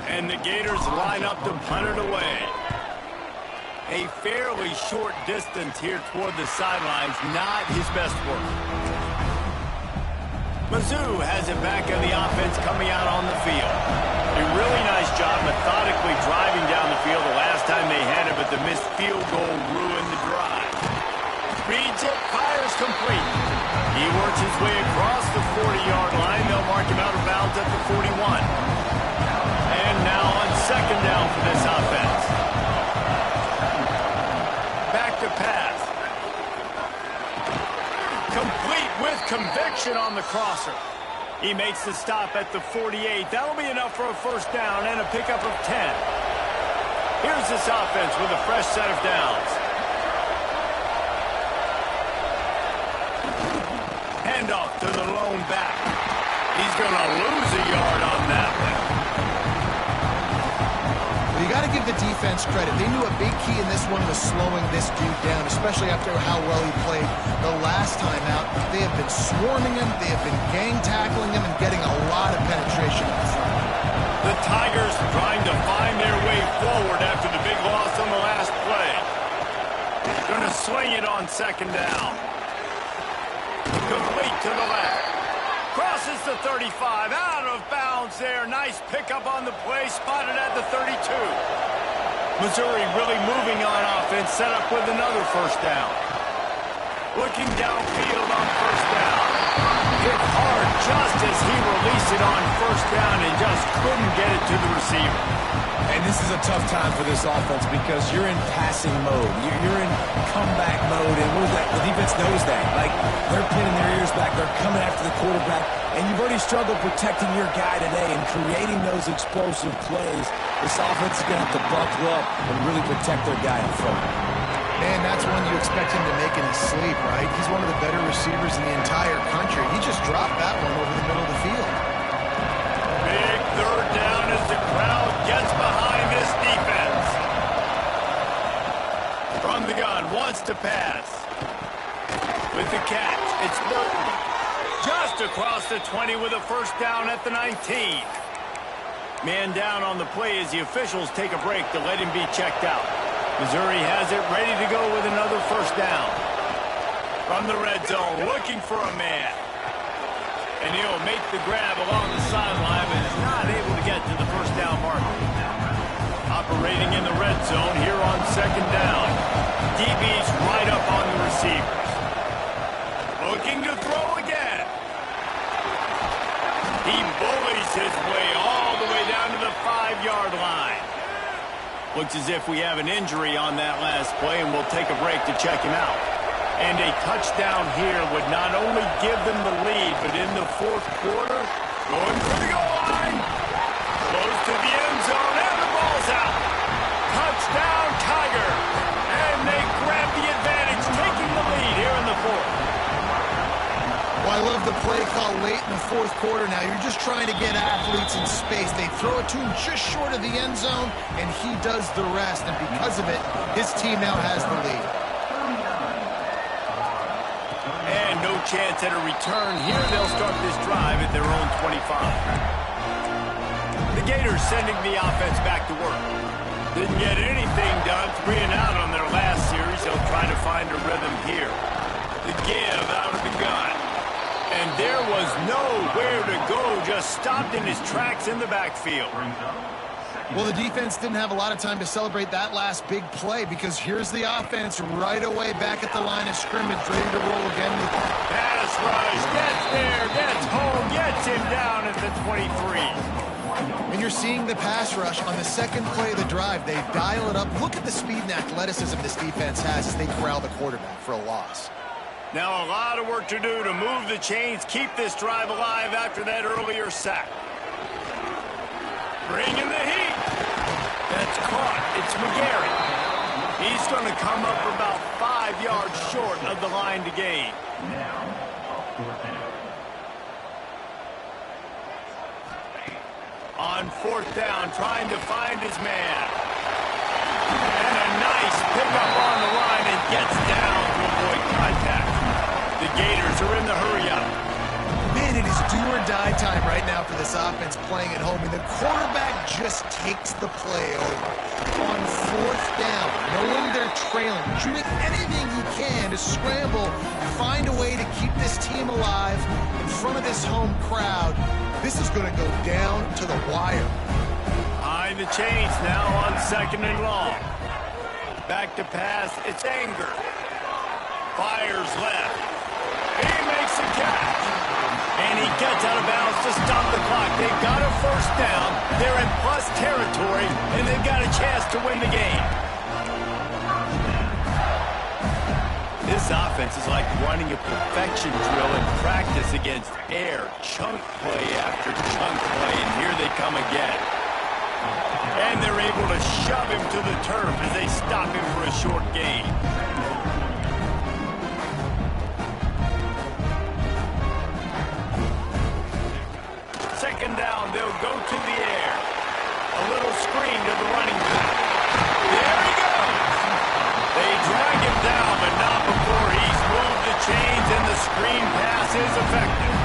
And the Gators line up to punt it away. A fairly short distance here toward the sidelines, not his best work. Mizzou has it back on the offense coming out on the field. A really nice job methodically driving down the field the last time they had it, but the missed field goal ruined the drive. Reads it, fires complete. He works his way across the 40-yard line. They'll mark him out of bounds at the 41. And now on second down for this offense. Back to pass. Complete with conviction on the crosser. He makes the stop at the 48. That'll be enough for a first down and a pickup of 10. Here's this offense with a fresh set of downs. Handoff to the lone back. He's going to lose a yard on that one. You got to give the defense credit. They knew a big key in this one was slowing this dude down, especially after how well he played the last time out. They have been swarming him, they have been gang tackling him, and getting a lot of penetration in front. The Tigers trying to find their way forward after the big loss on the last play. Going to swing it on second down. Complete to the left. Crosses the 35, out of bounds there. Nice pickup on the play, spotted at the 32. Missouri really moving on offense, set up with another first down. Looking downfield on first down. Hit hard just as he released it on first down and just couldn't get it to the receiver. And this is a tough time for this offense because you're in passing mode. You're in comeback mode, and what is that? The defense knows that. Like, they're pinning their ears back. They're coming after the quarterback, and you've already struggled protecting your guy today and creating those explosive plays. This offense is going to have to buckle up and really protect their guy in front. Man, that's one you expect him to make in his sleep, right? He's one of the better receivers in the entire country. He just dropped that one over the middle of the field. Big third down as the crowd gets behind this defense. From the gun, wants to pass. With the catch, it's Burton. Just across the 20 with a first down at the 19. Man down on the play as the officials take a break to let him be checked out. Missouri has it ready to go with another first down. From the red zone, looking for a man. And he'll make the grab along the sideline, but is not able to get to the first down marker. Operating in the red zone here on second down. DB's right up on the receivers. Looking to throw again. He bullies his way all the way down to the 5-yard line. Looks as if we have an injury on that last play, and we'll take a break to check him out. And a touchdown here would not only give them the lead, but in the fourth quarter, going for the goal line. Close to the end zone, and the ball's out. Touchdown, Tiger. And they grab the advantage, taking the lead here in the fourth. Well, I love the play call late in the fourth quarter now. You're just trying to get athletes in space. They throw it to him just short of the end zone, and he does the rest. And because of it, his team now has the lead. And no chance at a return here. They'll start this drive at their own 25. The Gators sending the offense back to work. Didn't get anything done, 3 and out on their last series. They'll try to find a rhythm here. The give out of the gun. And there was nowhere to go, just stopped in his tracks in the backfield. Well, the defense didn't have a lot of time to celebrate that last big play because here's the offense right away back at the line of scrimmage, ready to roll again. Pass rush, gets there, gets home, gets him down at the 23. And you're seeing the pass rush on the second play of the drive. They dial it up. Look at the speed and athleticism this defense has as they corral the quarterback for a loss. Now a lot of work to do to move the chains, keep this drive alive after that earlier sack. Bringing the heat. That's caught. It's McGarry. He's going to come up about 5 yards short of the line to gain. On fourth down, trying to find his man. And a nice pickup on the line and gets down to avoid contact. The Gators are in the hurry-up. Man, it is do-or-die time right now for this offense playing at home, and the quarterback just takes the play over. On fourth down, knowing they're trailing, doing anything he can to scramble, find a way to keep this team alive in front of this home crowd. This is going to go down to the wire. Behind the chains now on second and long. Back to pass, it's Anger. Fires left. He makes a catch. And he gets out of bounds to stop the clock. They've got a first down. They're in plus territory, and they've got a chance to win the game. This offense is like running a perfection drill in practice against air. Chunk play after chunk play, and here they come again. And they're able to shove him to the turf as they stop him for a short gain. Second down, they'll go to the air. A little screen to the running back. There he goes. They drag him down, but not before he's moved the chains and the screen pass is effective.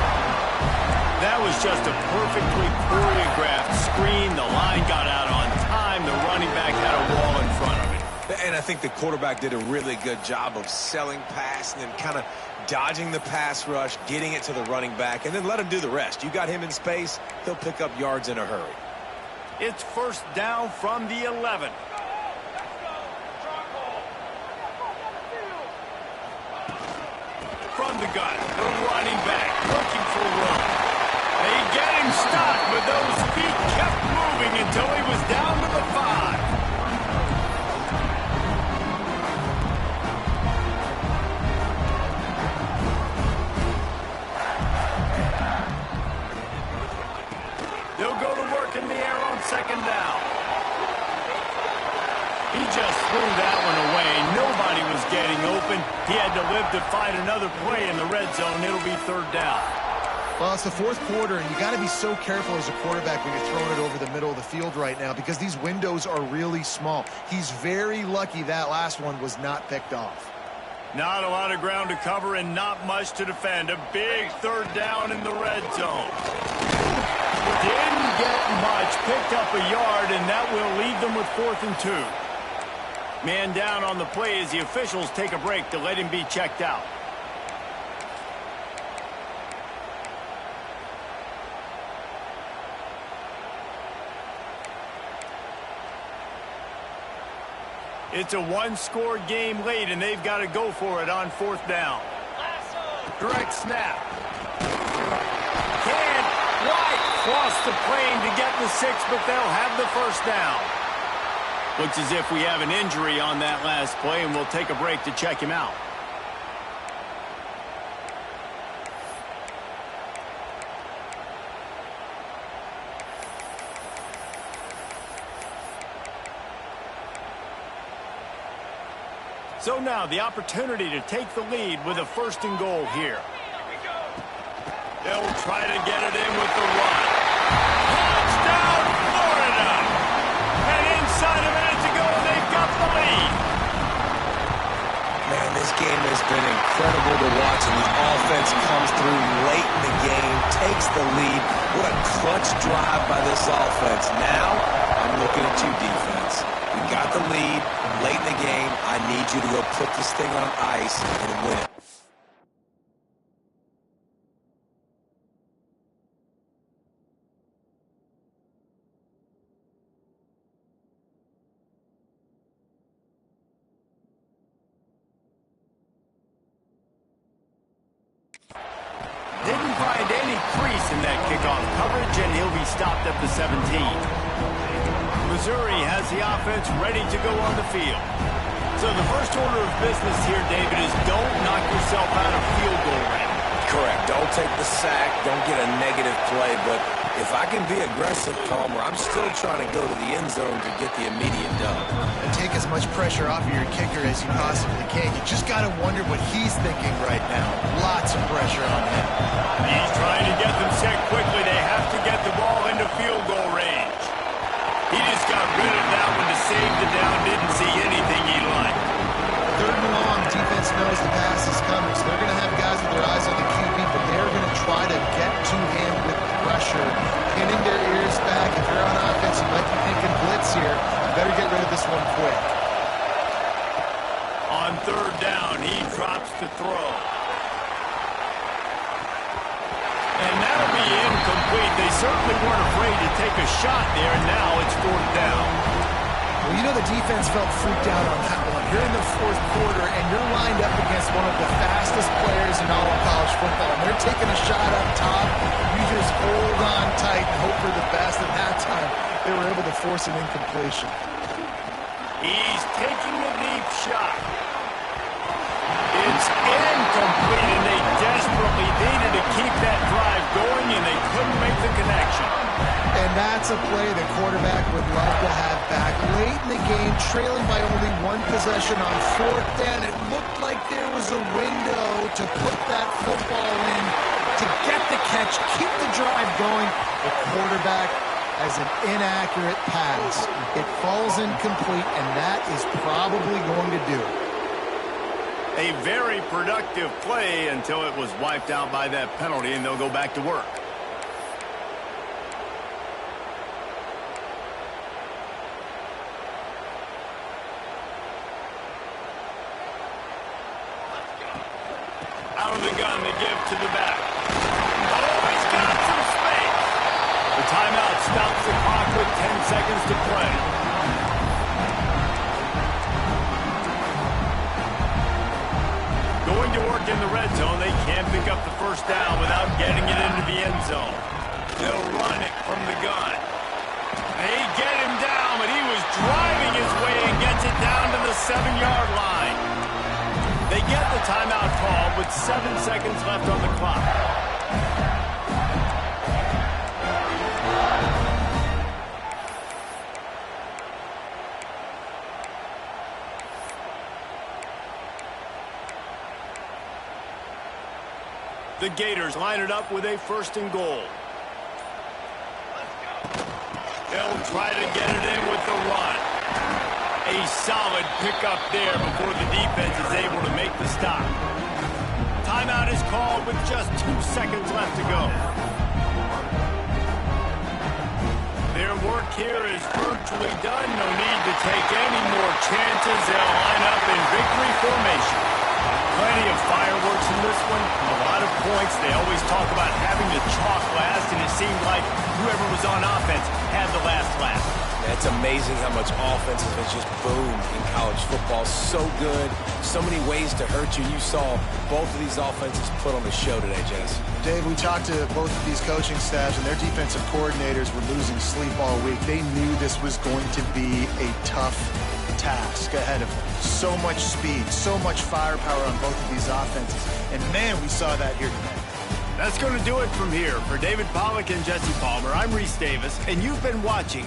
That was just a perfectly choreographed screen. The line got out on time. The running back had a wall in front of him. And I think the quarterback did a really good job of selling pass and then kind of dodging the pass rush, getting it to the running back, and then let him do the rest. You got him in space, he'll pick up yards in a hurry. It's first down from the 11. From the gun, the running back looking for room. They get him stopped, but those feet kept moving until he was down to the 5. They'll go to work in the air on second down. He just threw that one away. Nobody was getting open. He had to live to find another play in the red zone. It'll be third down. Well, it's the fourth quarter, and you got to be so careful as a quarterback when you're throwing it over the middle of the field right now because these windows are really small. He's very lucky that last one was not picked off. Not a lot of ground to cover and not much to defend. A big third down in the red zone. Didn't get much, picked up a yard, and that will leave them with 4th and 2. Man down on the play as the officials take a break to let him be checked out. It's a one-score game late, and they've got to go for it on 4th down. Direct snap. White crossed the plane to get the 6, but they'll have the first down. Looks as if we have an injury on that last play, and we'll take a break to check him out. So now the opportunity to take the lead with a 1st and goal here. They'll try to get it in with the run. Touchdown, Florida! And inside a minute to go, they've got the lead. Man, this game has been incredible to watch, and the offense comes through late in the game, takes the lead. What a clutch drive by this offense. Now, I'm looking at you, defense. We got the lead late in the game. I need you to go put this thing on ice and win it. find any crease in that kickoff coverage, and he'll be stopped at the 17. Missouri has the offense ready to go on the field. So the first order of business here, David, is don't knock yourself out of field goal range. Correct. Don't take the sack. Don't get a negative play. But if I can be aggressive, Palmer, I'm still trying to go to the end zone to get the immediate dub. And take as much pressure off of your kicker as you possibly can. You just got to wonder what he's thinking right now. Lots of pressure on him. He's trying to get them set quickly. They have to get the ball into field goal range. He just got rid of that one to save the down. Didn't see anything he liked. Third and long, defense knows the pass is coming, so they're going to have guys with their eyes on the QB, but they're going to try to get to him with pressure, pinning their ears back. If you're on offense, you might be thinking blitz here. You better get rid of this one quick. On third down, he drops to throw. And that'll be incomplete. They certainly weren't afraid to take a shot there, and now it's fourth down. Well, you know the defense felt freaked out on that one. You're in the fourth quarter, and you're lined up against one of the fastest players in all of college football. And they're taking a shot up top. You just hold on tight and hope for the best. And that time, they were able to force an incompletion. He's taking a deep shot. It's incomplete, and they desperately needed to keep that drive going, and they couldn't make the connection. And that's a play the quarterback would love to have back. Late in the game, trailing by only one possession on fourth down, it looked like there was a window to put that football in, to get the catch, keep the drive going. The quarterback has an inaccurate pass. It falls incomplete, and that is probably going to do it. A very productive play until it was wiped out by that penalty, and they'll go back to work. Out of the gun, they give to the back. Oh, he's got some space. The timeout stops the clock with 10 seconds to play. Going to work in the red zone, they can't pick up the first down without getting it into the end zone. They'll run it from the gun. They get him down, but he was driving his way and gets it down to the 7-yard line. They get the timeout call with 7 seconds left on the clock. The Gators line it up with a first and goal. They'll try to get it in with the run. A solid pickup there before the defense is able to make the stop. Timeout is called with just 2 seconds left to go. Their work here is virtually done. No need to take any more chances. They'll line up in victory formation. Plenty of fireworks in this one. A lot of points. They always talk about having the chalk last, and it seemed like whoever was on offense had the last laugh. It's amazing how much offense has just boomed in college football. So good. So many ways to hurt you. You saw both of these offenses put on the show today, Jess. Dave, we talked to both of these coaching staffs, and their defensive coordinators were losing sleep all week. They knew this was going to be a tough task ahead of them. So much speed, so much firepower on both of these offenses. And, man, we saw that here tonight. That's going to do it from here. For David Pollack and Jesse Palmer, I'm Reese Davis, and you've been watching